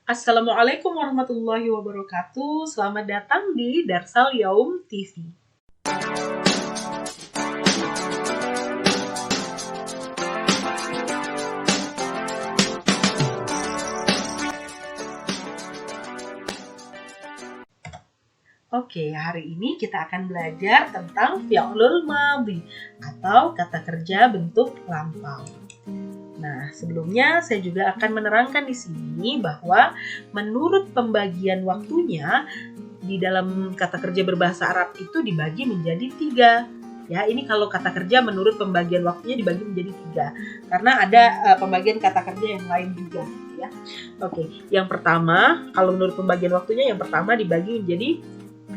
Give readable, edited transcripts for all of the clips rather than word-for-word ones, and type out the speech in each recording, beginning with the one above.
Assalamualaikum warahmatullahi wabarakatuh. Selamat datang di Darsal Yaum TV. Oke, hari ini kita akan belajar tentang fi'lul madhi atau kata kerja bentuk lampau. Nah, sebelumnya saya juga akan menerangkan di sini bahwa menurut pembagian waktunya di dalam kata kerja berbahasa Arab itu dibagi menjadi 3. Ya, ini kalau kata kerja menurut pembagian waktunya dibagi menjadi 3. Karena ada pembagian kata kerja yang lain juga, ya. Oke, yang pertama, kalau menurut pembagian waktunya yang pertama dibagi menjadi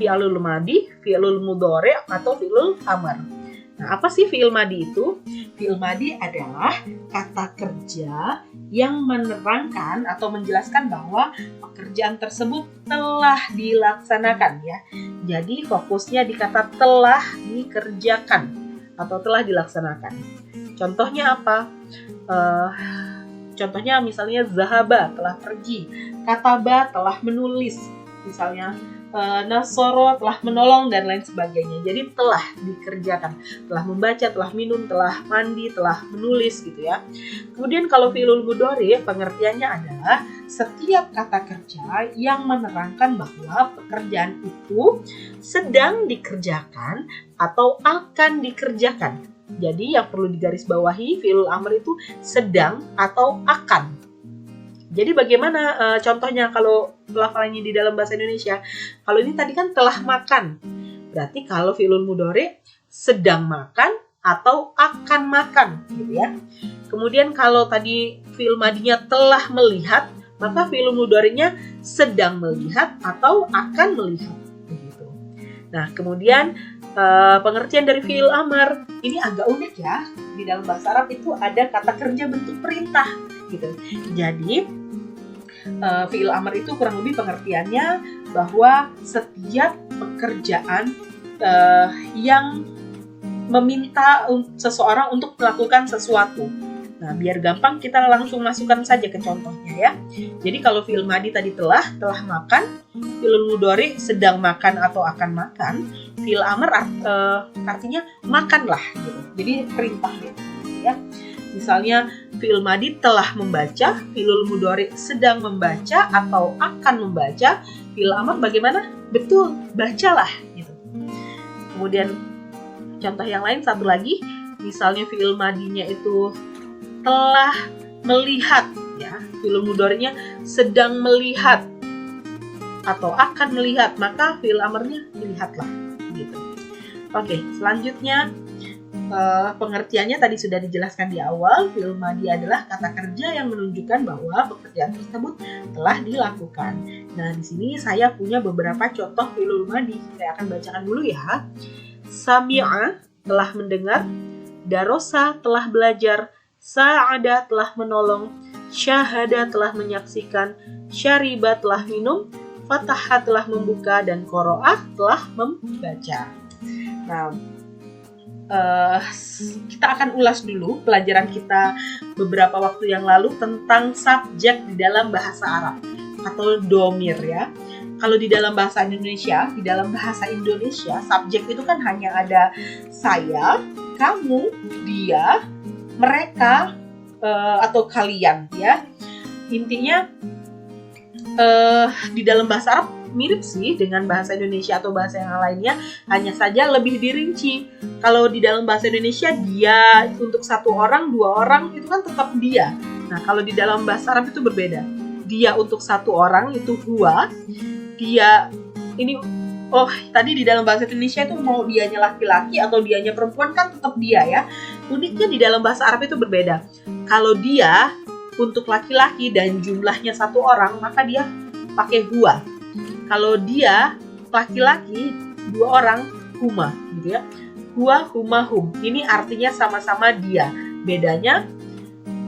fi'lul madhi, fi'lul mudhari' atau fi'lul amr. Nah, apa sih fi'il madhi itu? Fi'il madhi adalah kata kerja yang menerangkan atau menjelaskan bahwa pekerjaan tersebut telah dilaksanakan, ya. Jadi fokusnya di kata telah dikerjakan atau telah dilaksanakan. Contohnya apa? Contohnya misalnya zahaba telah pergi, kataba telah menulis, misalnya nasoro telah menolong dan lain sebagainya. Jadi telah dikerjakan, telah membaca, telah minum, telah mandi, telah menulis gitu ya. Kemudian kalau fi'lul mudhari pengertiannya adalah setiap kata kerja yang menerangkan bahwa pekerjaan itu sedang dikerjakan atau akan dikerjakan. Jadi yang perlu digarisbawahi fi'lul amr itu sedang atau akan. Jadi bagaimana contohnya kalau pelafalannya di dalam bahasa Indonesia? Kalau ini tadi kan telah makan. Berarti kalau fi'lul mudhari sedang makan atau akan makan gitu ya. Kemudian kalau tadi fi'il madinya telah melihat, maka fi'il mudhari'nya sedang melihat atau akan melihat begitu. Nah, kemudian pengertian dari fi'il amr ini agak unik ya. Di dalam bahasa Arab itu ada kata kerja bentuk perintah gitu. Jadi fi'il amr itu kurang lebih pengertiannya bahwa setiap pekerjaan yang meminta seseorang untuk melakukan sesuatu. Nah, biar gampang kita langsung masukkan saja ke contohnya ya. Jadi kalau fi'il madhi tadi telah makan, fi'il mudhari sedang makan atau akan makan, fi'il amr artinya makanlah gitu. Jadi perintah gitu ya. Misalnya fi'il madhi telah membaca, fi'il mudhari sedang membaca atau akan membaca, fi'il amr bagaimana? Betul, bacalah gitu. Kemudian contoh yang lain satu lagi, misalnya fi'il madhinya itu telah melihat ya, fi'il mudhari'nya sedang melihat atau akan melihat, maka fi'il amrnya lihatlah gitu. Oke, selanjutnya pengertiannya tadi sudah dijelaskan di awal. Fi'il madhi adalah kata kerja yang menunjukkan bahwa pekerjaan tersebut telah dilakukan. Nah, di sini saya punya beberapa contoh fi'il madhi. Saya akan bacakan dulu ya. Sami'a telah mendengar, darosa telah belajar, sa'ada telah menolong, syahada telah menyaksikan, syariba telah minum, fataha telah membuka, dan qoro'ah telah membaca. Nah, kita akan ulas dulu pelajaran kita beberapa waktu yang lalu tentang subjek di dalam bahasa Arab atau domir ya. Kalau di dalam bahasa Indonesia, subjek itu kan hanya ada saya, kamu, dia, mereka, atau kalian ya. Intinya di dalam bahasa Arab mirip sih dengan bahasa Indonesia atau bahasa yang lainnya, hanya saja lebih dirinci. Kalau di dalam bahasa Indonesia dia untuk satu orang, dua orang itu kan tetap dia. Nah, kalau di dalam bahasa Arab itu berbeda. Dia untuk satu orang itu huwa. Dia ini tadi di dalam bahasa Indonesia itu mau dianya laki-laki atau dianya perempuan kan tetap dia ya. Uniknya di dalam bahasa Arab itu berbeda. Kalau dia untuk laki-laki dan jumlahnya satu orang, maka dia pakai huwa. Kalau dia laki-laki dua orang, huma gitu ya. Huwa, huma, hum. Ini artinya sama-sama dia. Bedanya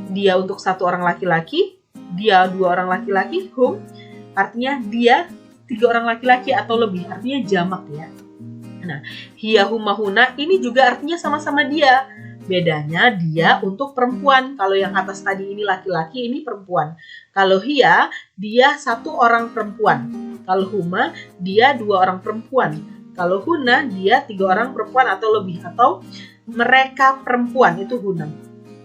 dia untuk satu orang laki-laki, dia dua orang laki-laki, hum artinya dia tiga orang laki-laki atau lebih, artinya jamak ya. Nah, hiya, huma, huna ini juga artinya sama-sama dia. Bedanya dia untuk perempuan. Kalau yang atas tadi ini laki-laki, ini perempuan. Kalau hiya, dia satu orang perempuan. Kalau huma, dia dua orang perempuan. Kalau huna, dia tiga orang perempuan atau lebih. Atau mereka perempuan, itu huna.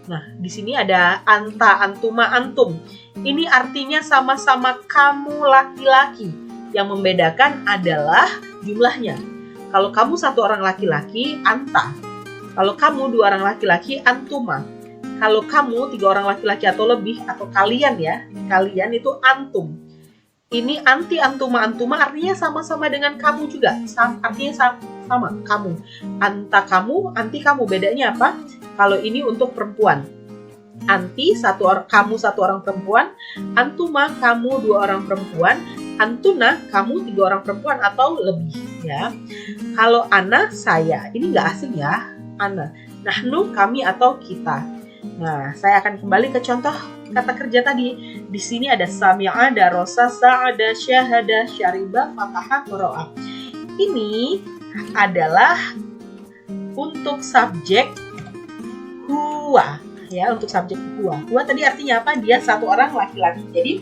Nah, di sini ada anta, antuma, antum. Ini artinya sama-sama kamu laki-laki. Yang membedakan adalah jumlahnya. Kalau kamu satu orang laki-laki, anta. Kalau kamu dua orang laki-laki, antuma. Kalau kamu tiga orang laki-laki atau lebih, atau kalian ya, kalian itu antum. Ini anti, antuma, antuma artinya sama-sama dengan kamu juga. Artinya sama, kamu. Anta kamu, anti kamu. Bedanya apa? Kalau ini untuk perempuan. Anti, kamu satu orang perempuan. Antuma, kamu dua orang perempuan. Antuna, kamu tiga orang perempuan atau lebih. Ya. Kalau ana, saya. Ini nggak asing ya. Ana. Nahnu, kami atau kita. Nah, saya akan kembali ke contoh kata kerja tadi. Di sini ada sami'a, darosa, sa'ada, syahada, syariba, fataha, qara'a. Ini adalah untuk subjek huwa. Ya, untuk subjek huwa. Huwa tadi artinya apa? Dia satu orang laki-laki. Jadi,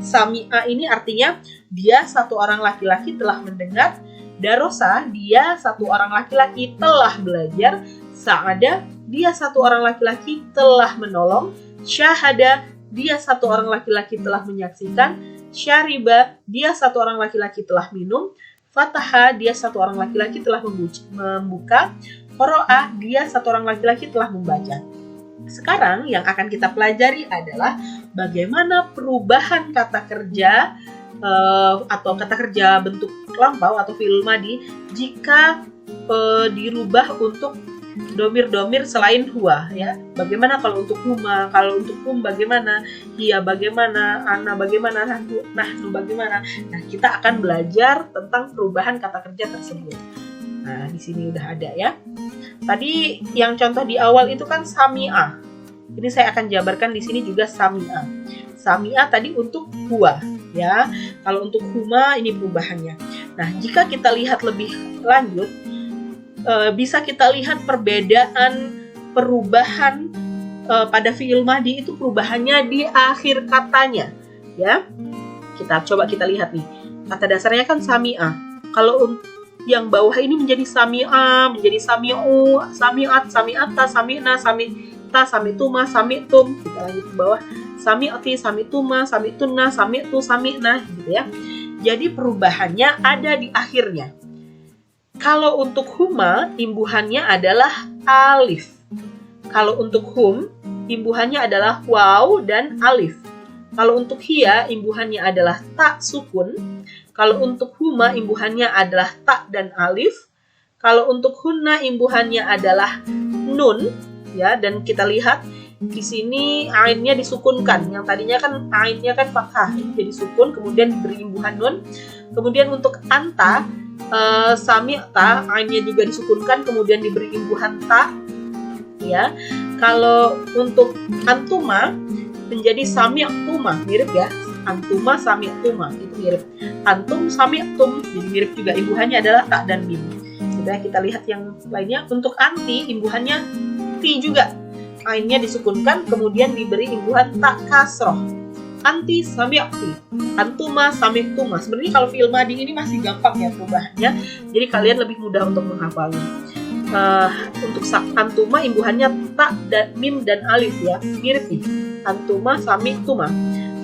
sami'a ini artinya dia satu orang laki-laki telah mendengar. Darosa, dia satu orang laki-laki telah belajar. Sa'ada, dia satu orang laki-laki telah menolong. Syahada, dia satu orang laki-laki telah menyaksikan. Syariba, dia satu orang laki-laki telah minum. Fataha, dia satu orang laki-laki telah membuka. Qara'a, dia satu orang laki-laki telah membaca. Sekarang yang akan kita pelajari adalah bagaimana perubahan kata kerja atau kata kerja bentuk lampau atau fi'il madi jika dirubah untuk domir-domir selain huwa ya. Bagaimana kalau untuk huma, kalau untuk hum bagaimana, hiya bagaimana, ana bagaimana, nahnu bagaimana. Nah, kita akan belajar tentang perubahan kata kerja tersebut. Nah, di sini udah ada ya. Tadi yang contoh di awal itu kan sami'ah. Ini saya akan jabarkan di sini juga sami'ah. Sami'ah tadi untuk huwa ya. Kalau untuk huma ini perubahannya. Nah, jika kita lihat lebih lanjut bisa kita lihat perbedaan perubahan pada fi'il madi itu perubahannya di akhir katanya ya. Kita lihat nih. Kata dasarnya kan sami'ah. Kalau yang bawah ini menjadi sami'ah, menjadi sami'u, sami'at, sami'ata, sami'na, sami'ta, sami'tuma, sami'tum. Kita lanjut ke bawah. Sami'ati, sami'tuma, sami'tunna, sami'tu, sami'na gitu ya. Jadi perubahannya ada di akhirnya. Kalau untuk huma, imbuhannya adalah alif. Kalau untuk hum, imbuhannya adalah waw dan alif. Kalau untuk hiya, imbuhannya adalah ta sukun. Kalau untuk huma, imbuhannya adalah ta dan alif. Kalau untuk hunna, imbuhannya adalah nun. Ya, dan kita lihat di sini ainnya disukunkan. Yang tadinya kan ainnya kan fathah, jadi sukun, kemudian diberi imbuhan nun. Kemudian untuk anta, sami'ta, ainnya juga disukunkan, kemudian diberi imbuhan ta. Ya, kalau untuk antuma menjadi sami'tuma, mirip ya. Antuma sami'tuma itu mirip. Antum sami'tum jadi mirip juga, imbuhannya adalah ta dan mim. Kita lihat yang lainnya. Untuk anti, imbuhannya ti juga. Ainnya disukunkan, kemudian diberi imbuhan ta kasroh. Anti sami'ti, antuma sami'tuma. Sebenarnya kalau fi'il madi ini masih gampang ya perubahannya, jadi kalian lebih mudah untuk menghafalnya. Untuk antuma imbuhannya ta dan mim dan alif ya, mirip nih. Antuma sami'tuma.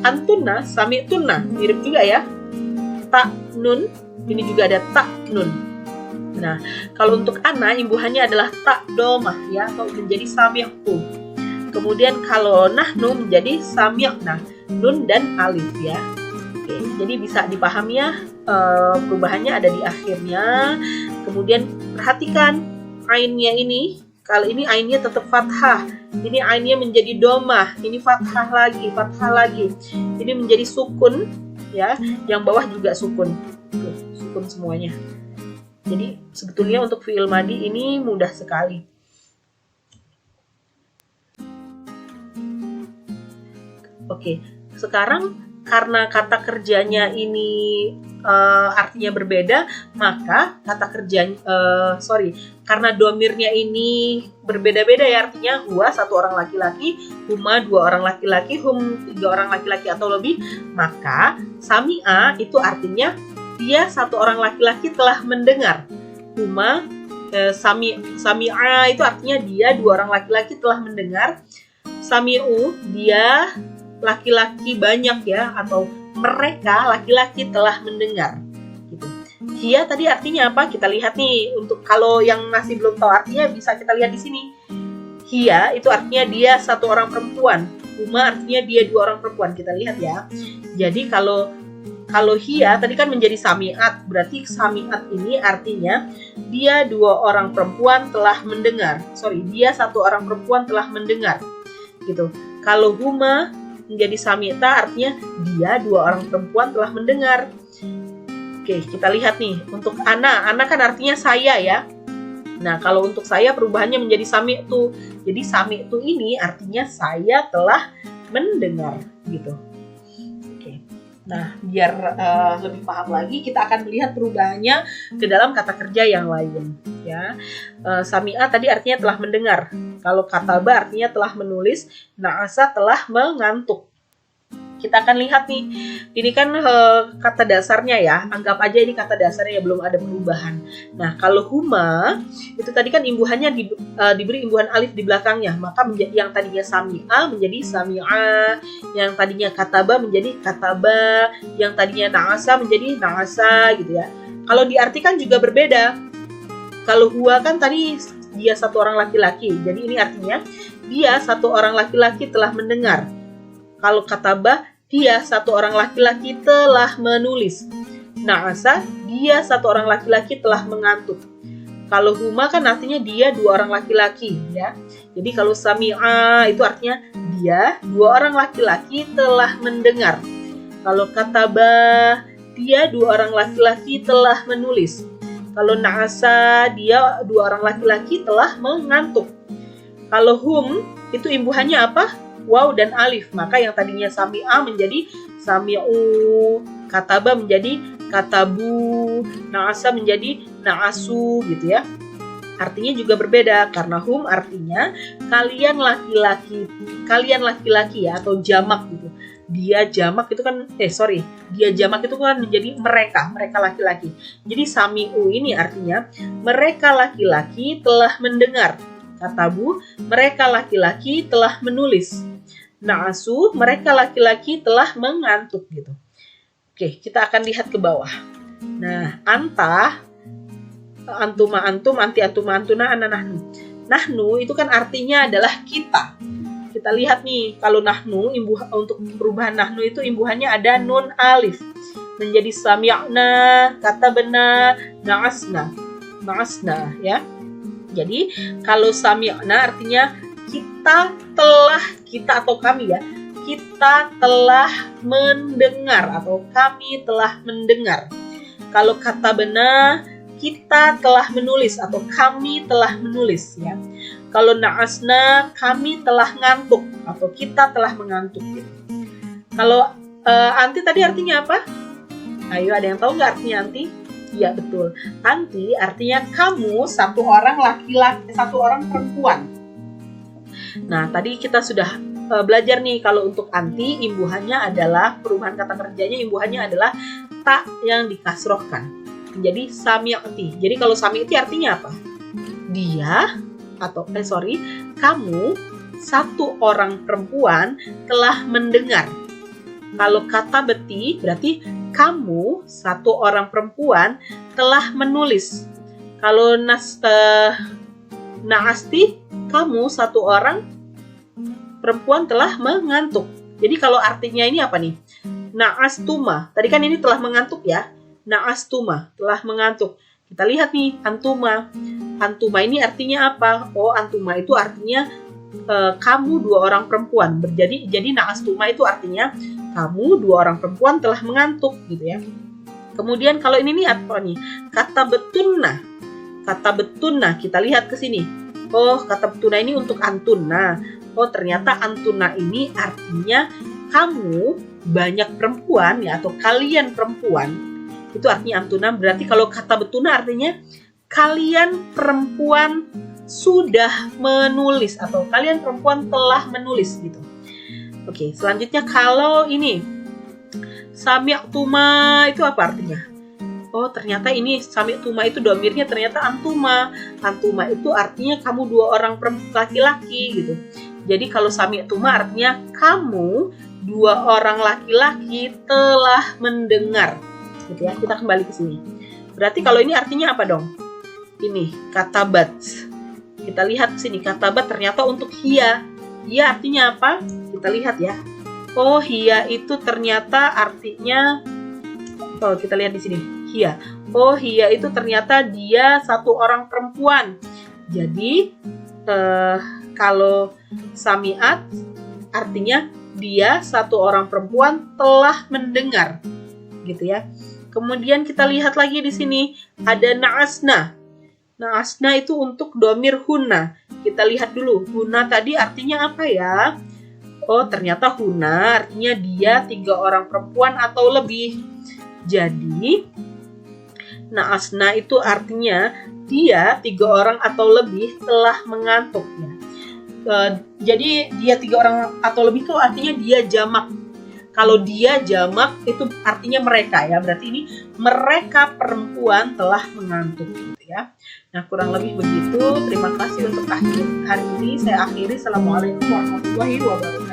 Antuna sami'tunna, mirip juga ya. Ta nun, ini juga ada ta nun. Nah, kalau untuk ana imbuhannya adalah ta domah ya, atau menjadi sami'tu. Kemudian kalau nahnu menjadi sami'na, nun dan alif ya. Oke, jadi bisa dipahami ya, perubahannya ada di akhirnya. Kemudian perhatikan ainnya ini. Kalau ini ainnya tetap fathah, ini ainnya menjadi domah, ini fathah lagi. Ini menjadi sukun ya, yang bawah juga sukun. Tuh, sukun semuanya. Jadi sebetulnya untuk fi'il madi ini mudah sekali. Oke, sekarang karena kata kerjanya ini artinya berbeda, maka kata kerja karena domirnya ini berbeda-beda ya, artinya huwa 1 orang laki-laki, huma 2 orang laki-laki, hum 3 orang laki-laki atau lebih, maka sami'a itu artinya dia 1 orang laki-laki telah mendengar. Huma sami'a itu artinya dia 2 orang laki-laki telah mendengar. Sami'u dia laki-laki banyak ya, atau mereka laki-laki telah mendengar gitu. Hia tadi artinya apa? Kita lihat nih, untuk kalau yang masih belum tahu artinya bisa kita lihat di sini. Hia itu artinya dia 1 orang perempuan. Huma artinya dia 2 orang perempuan. Kita lihat ya. Jadi kalau hia tadi kan menjadi sami'at, berarti sami'at ini artinya dia 2 orang perempuan telah mendengar. Dia 1 orang perempuan telah mendengar gitu. Kalau huma menjadi sami'ta artinya dia 2 orang perempuan telah mendengar. Oke, kita lihat nih untuk ana kan artinya saya ya. Nah, kalau untuk saya perubahannya menjadi sami'tu. Jadi sami'tu ini artinya saya telah mendengar gitu. Oke. Nah, biar lebih paham lagi, kita akan melihat perubahannya ke dalam kata kerja yang lain ya. Sami'a tadi artinya telah mendengar. Kalau kataba artinya telah menulis, na'asa telah mengantuk. Kita akan lihat nih, ini kan kata dasarnya ya, anggap aja ini kata dasarnya ya, belum ada perubahan. Nah, kalau huma, itu tadi kan imbuhannya diberi imbuhan alif di belakangnya, maka yang tadinya sami'a menjadi sami'a, yang tadinya kataba menjadi kataba, yang tadinya na'asa menjadi na'asa gitu ya. Kalau diartikan juga berbeda. Kalau huwa kan tadi dia 1 orang laki-laki, jadi ini artinya dia 1 orang laki-laki telah mendengar. Kalau kataba, dia 1 orang laki-laki telah menulis. Na'asa, dia 1 orang laki-laki telah mengantuk. Kalau huma kan artinya dia 2 orang laki-laki ya. Jadi kalau sami'a itu artinya dia 2 orang laki-laki telah mendengar. Kalau kataba, dia 2 orang laki-laki telah menulis. Kalau na'asa, dia 2 orang laki-laki telah mengantuk. Kalau hum, itu imbuhannya apa? Waw dan alif, maka yang tadinya sami'a menjadi sami'u, kataba menjadi katabu, na'asa menjadi na'asu gitu ya. Artinya juga berbeda, karena hum artinya kalian laki-laki ya, atau jamak gitu. Dia jamak itu kan dia jamak itu kan menjadi mereka laki-laki. Jadi sami'u ini artinya mereka laki-laki telah mendengar. Katabu, mereka laki-laki telah menulis. Na'asu, mereka laki-laki telah mengantuk gitu. Oke, kita akan lihat ke bawah. Nah, anta, antuma antum, anti antuma antuna, ana nahnu. Nahnu itu kan artinya adalah kita. Kita lihat nih, kalau nahnu, untuk perubahan nahnu itu imbuhannya ada nun alif. Menjadi sami'na, katabna, na'asna ya. Jadi kalau sami'na artinya kita atau kami ya, kita telah mendengar atau kami telah mendengar. Kalau kata benar, kita telah menulis atau kami telah menulis ya. Kalau na'asna, kami telah ngantuk atau kita telah mengantuk gitu. Kalau anti tadi artinya apa? Ayo, ada yang tahu nggak artinya anti? Iya betul. Anti artinya kamu 1 orang laki-laki, 1 orang perempuan. Nah, tadi kita sudah belajar nih, kalau untuk anti imbuhannya adalah, perubahan kata kerjanya imbuhannya adalah tak yang dikasrohkan menjadi sami'ti. Jadi kalau sami'ti artinya apa? Dia atau kamu 1 orang perempuan telah mendengar. Kalau kata beti berarti kamu 1 orang perempuan telah menulis. Kalau na'asti, kamu 1 orang perempuan telah mengantuk. Jadi kalau artinya ini apa nih? Na'astuma. Tadi kan ini telah mengantuk ya. Na'astuma, telah mengantuk. Kita lihat nih, antuma. Antuma ini artinya apa? Oh, antuma itu artinya kamu 2 orang perempuan. Jadi na'astuma itu artinya kamu 2 orang perempuan telah mengantuk gitu ya. Kemudian kalau ini nih apa nih? Kata betunna. Kata betunna, kita lihat ke sini. Oh, kata betunna ini untuk antuna. Oh, ternyata antuna ini artinya kamu banyak perempuan ya, atau kalian perempuan, itu artinya antuna. Berarti kalau kata betuna artinya kalian perempuan sudah menulis atau kalian perempuan telah menulis gitu. Oke, selanjutnya kalau ini sami'tuma itu apa artinya? Oh, ternyata ini sami'tuma itu domirnya ternyata antuma. Antuma itu artinya kamu dua orang laki-laki gitu. Jadi kalau sami'tuma artinya kamu dua orang laki-laki telah mendengar. Gitu ya. Kita kembali ke sini. Berarti kalau ini artinya apa dong? Ini katabat. Kita lihat sini katabat ternyata untuk hiya. Hiya artinya apa? Kita lihat ya. Oh, hiya itu ternyata artinya kita lihat di sini. Hiya. Oh, hiya itu ternyata dia satu orang perempuan. Jadi kalau sami'at artinya dia satu orang perempuan telah mendengar. Gitu ya. Kemudian kita lihat lagi di sini ada na'asna. Na'asna itu untuk domir huna. Kita lihat dulu. Huna tadi artinya apa ya? Oh, ternyata huna artinya dia 3 orang perempuan atau lebih. Jadi na'asna itu artinya dia 3 orang atau lebih telah mengantuk ya. Jadi dia 3 orang atau lebih itu artinya dia jamak. Kalau dia jamak itu artinya mereka ya. Berarti ini mereka perempuan telah mengantuk gitu ya. Nah, kurang lebih begitu. Terima kasih untuk hari ini. Saya akhiri. Assalamualaikum warahmatullahi wabarakatuh.